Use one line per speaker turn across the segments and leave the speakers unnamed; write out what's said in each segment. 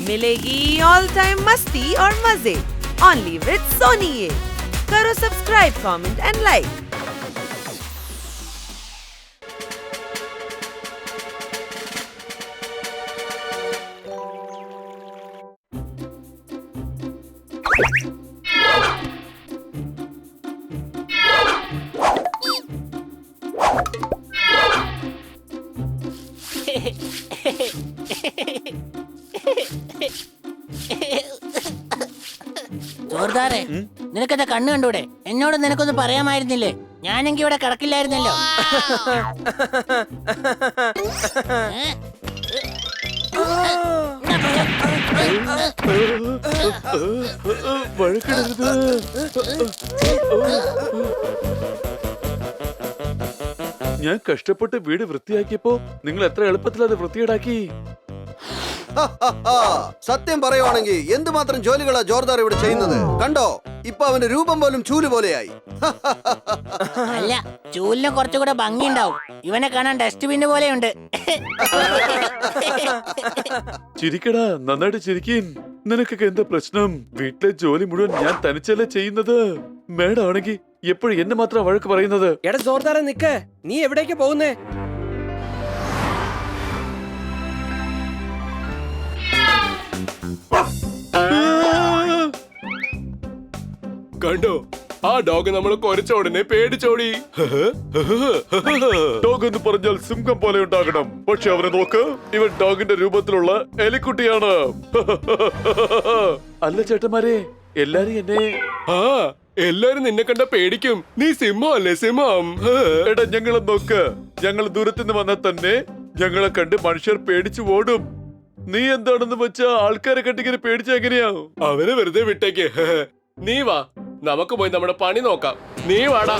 मिलेगी all time मस्ती और मजे ओनली विद सोनी ये। करो सब्सक्राइब, कमेंट एंड लाइक।
ജോർദാറെ, നിനക്കെന്താ കണ്ണ് കണ്ടൂടെ? എന്നോട് നിനക്കൊന്നും പറയാമായിരുന്നില്ലേ? ഞാനെങ്കി ഇവിടെ കിടക്കില്ലായിരുന്നല്ലോ.
ഞാൻ കഷ്ടപ്പെട്ട് വീട് വൃത്തിയാക്കിയപ്പോ നിങ്ങൾ എത്ര എളുപ്പത്തിൽ അത് വൃത്തിയേടാക്കി.
സത്യം പറയുവാണെങ്കിൽ എന്തുമാത്രം ജോലികളാ ജോർദാർ ഇവിടെ ചെയ്യുന്നത് കണ്ടോ? ഇപ്പൊ അവന്റെ രൂപം പോലും ചൂല് പോലെയായി.
അല്ല, ചൂലിന് കുറച്ചുകൂടെ ഭംഗിയുണ്ടാവും. ഇവനെ കാണാൻ ഡസ്റ്റ്ബിൻ പോലെയുണ്ട്.
ചിരിക്കടാ, നന്നായിട്ട് ചിരിക്കീൻ. നിനക്കൊക്കെ എന്താ പ്രശ്നം? വീട്ടിലെ ജോലി മുഴുവൻ ഞാൻ തനിച്ചല്ലേ ചെയ്യുന്നത്. മേഡം ആണെങ്കിൽ എപ്പോഴും എന്നെ മാത്രം വഴക്ക് പറയുന്നത്.
എടാ ജോർദാറെ, നിക്ക്. നീ എവിടേക്കാ പോകുന്നേ?
കണ്ടോ, ആ ഡോഗ് നമ്മളെ കൊരച്ച ഉടനെ പേടിച്ചോടി.
ഡോഗ് എന്ന് പറഞ്ഞാൽ സിംഹം പോലെ ഉണ്ടാകണം. പക്ഷെ അവനെ നോക്ക്, ഇവൻ ഡോഗിന്റെ രൂപത്തിലുള്ള എലിക്കുട്ടിയാണ്. അല്ല ചേട്ടന്മാരെ, എല്ലാരും എന്നെ
എല്ലാരും നിന്നെ കണ്ട പേടിക്കും. നീ സിംഹം അല്ലേ? സിംഹം.
എടാ, ഞങ്ങളെ നോക്ക്. ഞങ്ങൾ ദൂരത്തുനിന്ന് വന്നാൽ തന്നെ ഞങ്ങളെ കണ്ട് മനുഷ്യർ പേടിച്ചു ഓടും. നീ എന്താണെന്ന് വെച്ചാ ആൾക്കാരെ കണ്ടിങ്ങനെ പേടിച്ച എങ്ങനെയാ?
അവനെ വെറുതെ വിട്ടേക്ക്. നീ വാ, നമുക്ക് പോയി നമ്മുടെ പണി നോക്കാം. നീ വാടാ.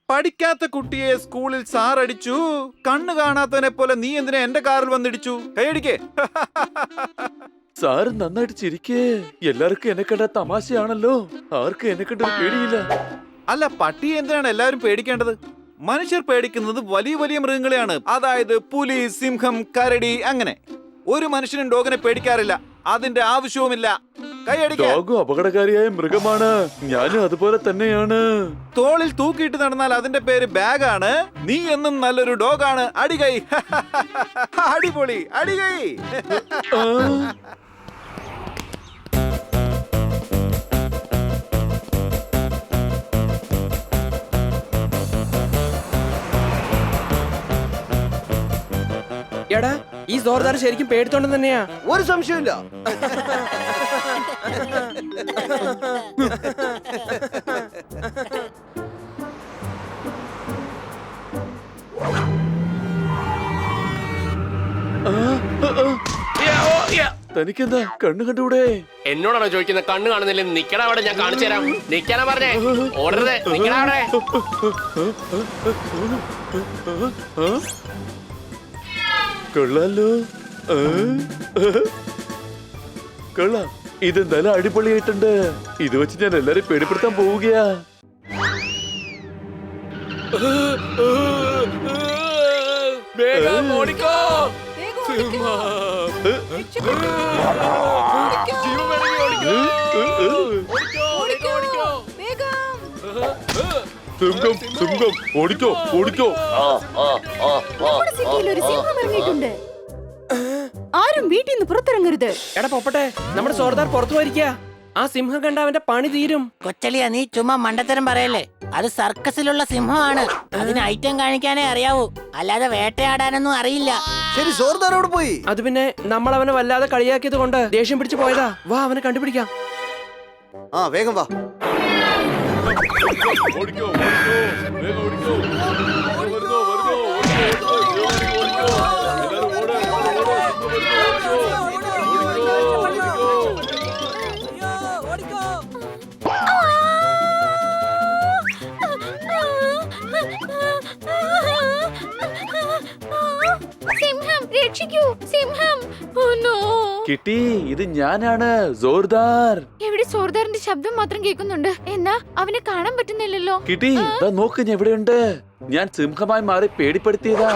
പഠിക്കാത്ത കുട്ടിയെ സ്കൂളിൽ സാർ അടിച്ചു. കണ്ണ് കാണാത്തവനെ പോലെ നീ എന്തിനാ എന്റെ കാറിൽ വന്നിടിച്ചു? കൈയടിക്കേ.
സാറ് നന്നായിട്ട് ചിരിക്കേ. എല്ലാവർക്കും എന്നെ കണ്ട തമാശയാണല്ലോ. ആർക്കും എന്നെ കണ്ട പേടിയില്ല.
അല്ല, പട്ടിയെ എന്തിനാണ് എല്ലാവരും പേടിക്കേണ്ടത്? മനുഷ്യർ പേടിക്കുന്നത് വലിയ വലിയ മൃഗങ്ങളെയാണ്. അതായത് പുലി, സിംഹം, കരടി, അങ്ങനെ. ഒരു മനുഷ്യനും ഡോഗിനെ പേടിക്കാറില്ല. അതിന്റെ ആവശ്യവുമില്ല.
ഡോഗും അപകടകാരിയായ മൃഗമാണ്. ഞാനും അതുപോലെ തന്നെയാണ്.
തോളിൽ തൂക്കിയിട്ട് നടന്നാൽ അതിന്റെ പേര് ബാഗാണ്. നീ എന്നും നല്ലൊരു ഡോഗാണ്. അടികൈ. അടിപൊളി, അടികൈ.
എടാ, ഈ ജോർദാർ ശരിക്കും പേടിത്തോണ്ട് തന്നെയാ.
ഒരു സംശയമില്ല.
തനിക്കെന്താ കണ്ണു കണ്ടുകൂടെ?
എന്നോടാണോ ചോദിക്കുന്നത്? കണ്ണ് കാണുന്നില്ല. നിക്കടാ അവിടെ, ഞാൻ കാണിച്ചു തരാം. നിക്കാനാ പറഞ്ഞേ, ഓടരുത്. നിക്കടാ അവിടെ.
കൊള്ളാലോ. കൊള്ളാം. ഇതെന്തായാലും അടിപൊളിയായിട്ടുണ്ട്. ഇത് വെച്ച് ഞാൻ എല്ലാരെയും പേടിപ്പെടുത്താൻ പോവുകയാ.
വേഗം ഓടിക്കോ.
സിംഹം, ഓടിക്കോ, ഓടിക്കോ.
ആരും വീട്ടിൽ നിന്ന് പുറത്തിറങ്ങരുത്.
എടാ പൊപ്പട്ടെ, നമ്മുടെ ജോർദാർ പുറത്തു പോയിരിക്കാ. ആ സിംഹം കണ്ട അവന്റെ പണി തീരും.
കൊച്ചലിയ, നീ ചുമ്മാ മണ്ടത്തരം പറയല്ലേ. അത് സർക്കസിലുള്ള സിംഹമാണ്. അതിന് ഐറ്റം കാണിക്കാനേ അറിയാവൂ, അല്ലാതെ വേട്ടയാടാനൊന്നും അറിയില്ല.
ശരി, ജോർദാറോട് പോയി.
അത് പിന്നെ നമ്മൾ അവനെ വല്ലാതെ കളിയാക്കിയത് കൊണ്ട് ദേഷ്യം പിടിച്ചു പോയതാ. വാ, അവനെ കണ്ടുപിടിക്കാം.
വേഗം വാ.
ഓടിക്കോ, വേഗം ഓടിക്കോ. വരുന്നോ, വരുന്നോ.
സിംഹം രക്ഷിക്കൂ, സിംഹം. Oh no.
കിട്ടി, ഇത് ഞാനാണ് സോർദാർ.
എവിടെ സോർദാറിന്റെ ശബ്ദം മാത്രം കേൾക്കുന്നുണ്ട്. എന്നാ അവനെ കാണാൻ പറ്റുന്നില്ലല്ലോ.
കിട്ടി, ദാ നോക്ക് ഞാൻ എവിടെയുണ്ട്. ഞാൻ സിംഹമായി മാറി പേടിപ്പെടുത്തിയതാ.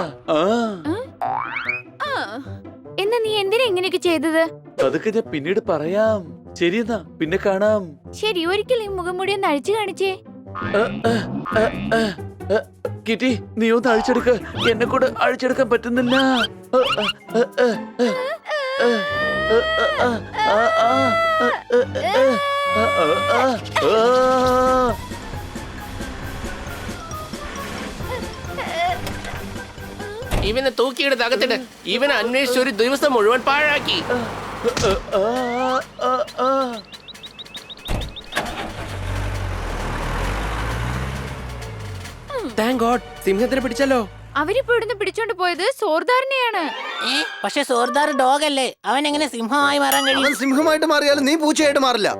എന്നാ നീ എന്തിനാ ഇങ്ങനെയൊക്കെ ചെയ്തത്?
അതൊക്കെ ഞാൻ പിന്നീട് പറയാം. ശരിയെന്നാ, പിന്നെ കാണാം.
ശരി, ഒരിക്കൽ ഈ മുഖംമൂടി ഒന്ന് അഴിച്ചു കാണിച്ചേ.
കിട്ടി, നീ ഒന്ന് അഴിച്ചെടുക്ക. എന്നെ കൂടെ അഴിച്ചെടുക്കാൻ പറ്റുന്നില്ല.
ഇവനെ തൂക്കിയെടുത്ത് അകത്തിട്ട്. ഇവനെ അന്വേഷിച്ച് ഒരു ദിവസം മുഴുവൻ പാഴാക്കി.
താങ്ക് ഗോഡ്, സിംഹത്തിനെ പിടിച്ചല്ലോ.
അവരിപ്പോ ഇവിടുന്ന് പിടിച്ചോണ്ട് പോയത് സോർദാറിനെയാണ്.
പക്ഷെ സോർദാർ ഡോഗ് അല്ലേ, അവൻ എങ്ങനെ സിംഹമായി മാറാൻ കഴിയും?
അവൻ സിംഹമായിട്ട് മാറിയാലും നീ പൂച്ചയായിട്ട് മാറില്ല.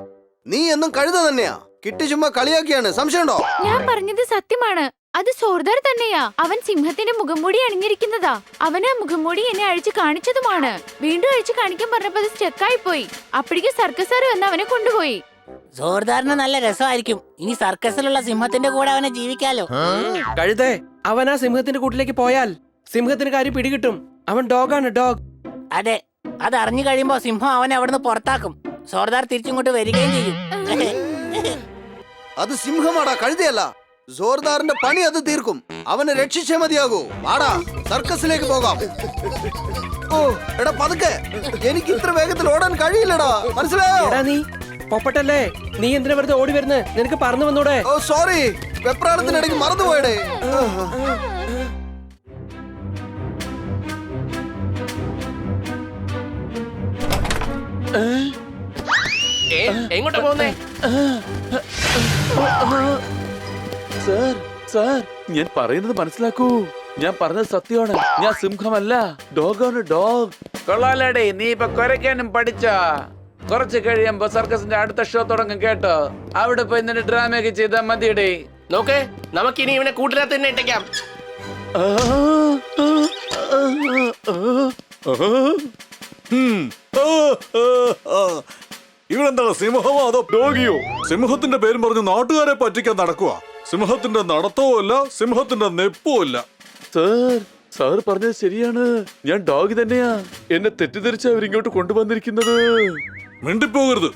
നീ എന്നും കഴുത തന്നെയാ. കിട്ടി ചുമ്മാ കളിയാക്കിയാണ്. സംശയമുണ്ടോ?
ഞാൻ പറഞ്ഞത് സത്യമാണ്. അത് സോർദാർ തന്നെയാ. അവൻ സിംഹത്തിന്റെ മുഖംമൂടി അണിഞ്ഞിരിക്കുന്നതാ. അവൻ ആ മുഖംമൂടി എന്നെ അഴിച്ചു കാണിച്ചതുമാണ്. വീണ്ടും അഴിച്ചു കാണിക്കാൻ പറഞ്ഞപ്പോ അത് സ്റ്റക്കായി പോയി. അപ്പോഴേക്കും സർക്കസാർ വന്ന് അവനെ കൊണ്ടുപോയി.
സോർദാറിന് നല്ല രസമായിരിക്കും. ഇനി സർക്കസിലുള്ള സിംഹത്തിന്റെ കൂടെ അവനെ ജീവിക്കാലോ.
കഴുതേ, അവൻ ആ സിംഹത്തിന്റെ കൂട്ടിലേക്ക് പോയാൽ സിംഹത്തിന് കാര്യം പിടികിട്ടും. അവൻ ഡോഗാണ്, ഡോഗ്.
അതെ, അത് അറിഞ്ഞു കഴിയുമ്പോ സിംഹം അവനെ അവിടുന്ന് പുറത്താക്കും. സോർദാർ തിരിച്ചിങ്ങോട്ട് വരികയും ചെയ്യും.
അത് സിംഹമാടാ, കഴുതയല്ല. സോർദാറിന്റെ പണി അത് തീർക്കും. അവനെ രക്ഷിച്ചേ മതിയാകൂ. വാടാ, സർക്കസിലേക്ക് പോകാം. ഓ എടാ പതുക്കെ, എനിക്ക് ഇത്ര വേഗത്തിൽ ഓടാൻ കഴിയില്ലടാ, മനസ്സിലായോ?
എടാ നീ പൊപ്പട്ടല്ലേ, നീ എന്തിനാ വെറുതെ ഓടി വരുന്നത്? നിനക്ക് പറന്നു വന്നൂടെ?
ഓ സോറി, വെപ്രാളത്തിനിടയ്ക്ക് മറന്നുപോയടേ.
എങ്ങോട്ടാ പോകുന്നേ?
സാർ, സാർ, ഞാൻ പറയുന്നത് മനസ്സിലാക്കൂ. ഞാൻ പറഞ്ഞത് സത്യമാണ്. ഞാൻ സിംഹമല്ല, ഡോഗാണ്, ഡോഗ്.
കൊള്ളാലേ, നീ ഇപ്പൊ കുരയ്ക്കാനും പഠിച്ചോ? കുറച്ച് കഴിയുമ്പോ സർക്കസിന്റെ അടുത്ത ഷോ തുടങ്ങും കേട്ടോ. അവിടെ പോയി നിന്റെ ഡ്രാമയൊക്കെ ചെയ്താൽ മതിയടേ.
നോക്ക്, നമുക്കിനി ഇവനെ കൂട്ടിനകത്ത് തന്നെ ഇട്ടേക്കാം.
ഇവരെന്താ സിംഹമോ അതോ ഡോഗിയോ? സിംഹത്തിന്റെ പേരും പറഞ്ഞ് നാട്ടുകാരെ പറ്റിക്കാൻ നടക്കുക. സിംഹത്തിന്റെ നടത്തവും അല്ല, സിംഹത്തിന്റെ നെപ്പവും അല്ല.
സാർ, സാർ പറഞ്ഞത് ശരിയാണ്. ഞാൻ ഡോഗ് തന്നെയാ. എന്നെ തെറ്റിദ്ധരിച്ച അവരിങ്ങോട്ട് കൊണ്ടുവന്നിരിക്കുന്നത്.
മിണ്ടിപ്പോകരുത്.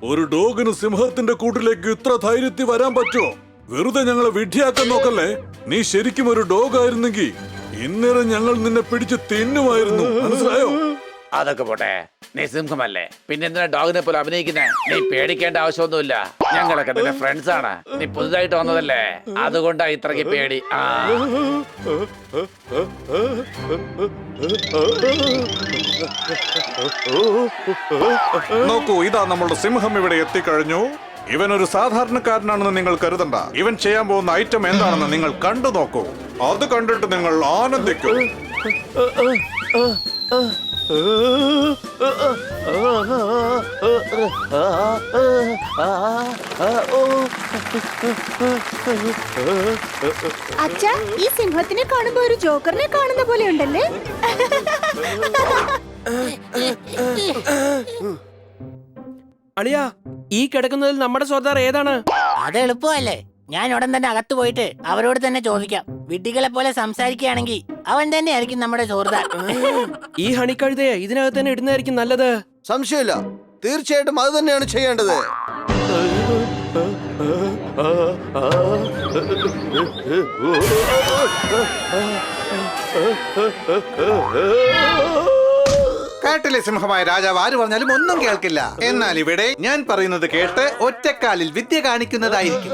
ഒരു ഡോഗിന് സിംഹത്തിന്റെ കൂട്ടിലേക്ക് ഇത്ര ധൈര്യത്തിൽ വരാൻ പറ്റുമോ? വെറുതെ ഞങ്ങളെ വിഡ്ഢിയാക്കാൻ നോക്കല്ലേ. നീ ശരിക്കും ഒരു ഡോഗ് ആയിരുന്നെങ്കിൽ ഇന്നേരം ഞങ്ങൾ നിന്നെ പിടിച്ച് തിന്നുമായിരുന്നു, മനസ്സിലായോ?
അതൊക്കെ പോട്ടെ, നീ സിംഹമല്ലേ, പിന്നെ എന്തിനാ ഡോഗിനെ പോലെ അഭിനയിക്കുന്നേ? നീ പേടിക്കേണ്ട ആവശ്യമൊന്നുമില്ല. ഞങ്ങളൊക്കെ നിന്റെ ഫ്രണ്ട്സ് ആണ്. നീ പുതുതായിട്ട് വന്നതല്ലേ, അതുകൊണ്ടാ ഇത്രയ്ക്ക് പേടി.
നോക്കൂ, ഇതാ നമ്മളുടെ സിംഹം ഇവിടെ എത്തിക്കഴിഞ്ഞു. ഇവൻ ഒരു സാധാരണക്കാരനാണെന്ന് നിങ്ങൾ കരുതണ്ട. ഇവൻ ചെയ്യാൻ പോകുന്ന ഐറ്റം എന്താണെന്ന് നിങ്ങൾ കണ്ടു നോക്കൂ. അത് കണ്ടിട്ട് നിങ്ങൾ ആനന്ദിക്കൂ.
അച്ഛാ, ഈ സിംഹത്തിനെ കാണുമ്പോ ഒരു ജോക്കറിനെ കാണുന്ന പോലെ ഉണ്ടല്ലേ?
അളിയാ, ഈ കിടക്കുന്നതിൽ നമ്മുടെ സോർദാർ ഏതാണ്?
അത് എളുപ്പമല്ലേ. ഞാൻ ഉടൻ തന്നെ അകത്ത് പോയിട്ട് അവരോട് തന്നെ ചോദിക്കാം. വിഡ്ഢികളെ പോലെ സംസാരിക്കുകയാണെങ്കിൽ അവൻ തന്നെ ആയിരിക്കും നമ്മുടെ സോർദാർ.
ഈ ഹണിക്കഴുതയെ ഇതിനകത്ത് തന്നെ ഇടുന്നതായിരിക്കും നല്ലത്.
സംശയമില്ല, തീർച്ചയായിട്ടും അത് തന്നെയാണ് ചെയ്യേണ്ടത്.
കാട്ടിലെ സിംഹമായ രാജാവ് ആര് പറഞ്ഞാലും ഒന്നും കേൾക്കില്ല. എന്നാൽ ഇവിടെ ഞാൻ പറയുന്നത് കേട്ട് ഒറ്റക്കാലിൽ വിദ്യ കാണിക്കുന്നതായിരിക്കും.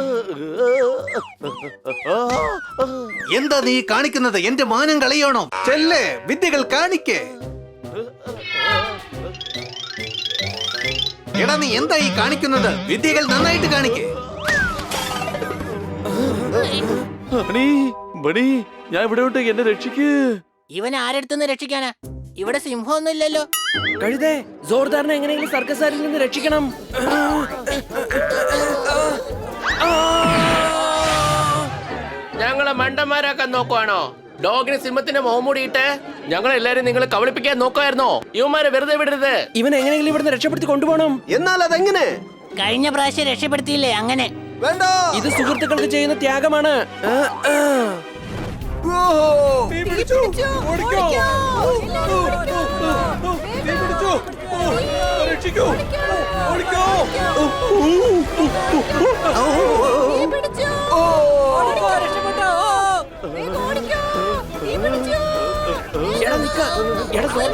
എന്താ നീ കാണിക്കുന്നത്? എന്റെ മാനം കളയണോ? ചെല്ലേ, വിദ്യകൾ കാണിക്കേ. എടാ, നീ എന്താ ഈ കാണിക്കുന്നത്? വിദ്യകൾ നന്നായിട്ട് കാണിക്കേ.
ഞാൻ ഇവിടെ ഉണ്ട്, എന്നെ രക്ഷിക്ക്.
ഇവൻ ആരെടുത്തുനിന്ന് രക്ഷിക്കാനാ? ഇവിടെ സിംഹമൊന്നും ഇല്ലല്ലോ.
കഴുതേ, സോർദാറിനെ എങ്ങനെയെങ്കിലും സർക്കസാരിൽ നിന്ന് രക്ഷിക്കണം.
ഞങ്ങളെ മണ്ടന്മാരാക്കാൻ നോക്കുവാണോ? ഡോഗിന് സിംഹത്തിന്റെ മുഖംമൂടിയിട്ട് ഞങ്ങൾ എല്ലാരും നിങ്ങൾ കബളിപ്പിക്കാൻ നോക്കുമായിരുന്നോ? ഇവന്മാരെ വെറുതെ വിടരുത്.
ഇവൻ എങ്ങനെയെങ്കിലും ഇവിടുന്ന് രക്ഷപ്പെടുത്തി കൊണ്ടുപോകണം.
എന്നാൽ അതെങ്ങനെ?
കഴിഞ്ഞ പ്രാവശ്യം രക്ഷപ്പെടുത്തിയില്ലേ അങ്ങനെ.
വേണ്ട.
ഇത് സുഹൃത്തുക്കൾക്ക് ചെയ്യുന്ന ത്യാഗമാണ്.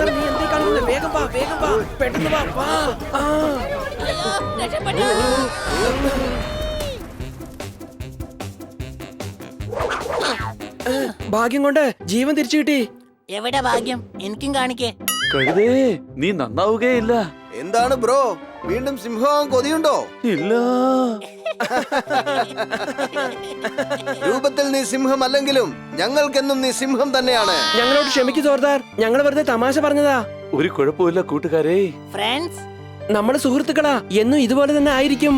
നീ എന്തേ കാണുന്നത്? വേഗം വാ, വേഗം വാ, പെട്ടെന്ന് വാ, വാ. ഭാഗ്യം കൊണ്ട് ജീവൻ തിരിച്ചു കിട്ടി.
എവിടെ ഭാഗ്യം? എനിക്കും കാണിക്കേ.
കഴുതേ, നീ നന്നാവുകയില്ല.
എന്താണ് ബ്രോ, വീണ്ടും സിംഹം കൊതിയുണ്ടോ?
ഇല്ല.
രൂപത്തിൽ നീ സിംഹം അല്ലെങ്കിലും ഞങ്ങൾക്കെന്നും നീ സിംഹം തന്നെയാണ്.
ഞങ്ങളോട് ക്ഷമിക്കൂ സോർദാർ, ഞങ്ങൾ വെറുതെ തമാശ പറഞ്ഞതാ.
ഒരു കുഴപ്പമില്ല കൂട്ടുകാരെ.
ഫ്രണ്ട്സ്,
നമ്മുടെ സുഹൃത്തുക്കളാ, എന്നും ഇതുപോലെ തന്നെ ആയിരിക്കും.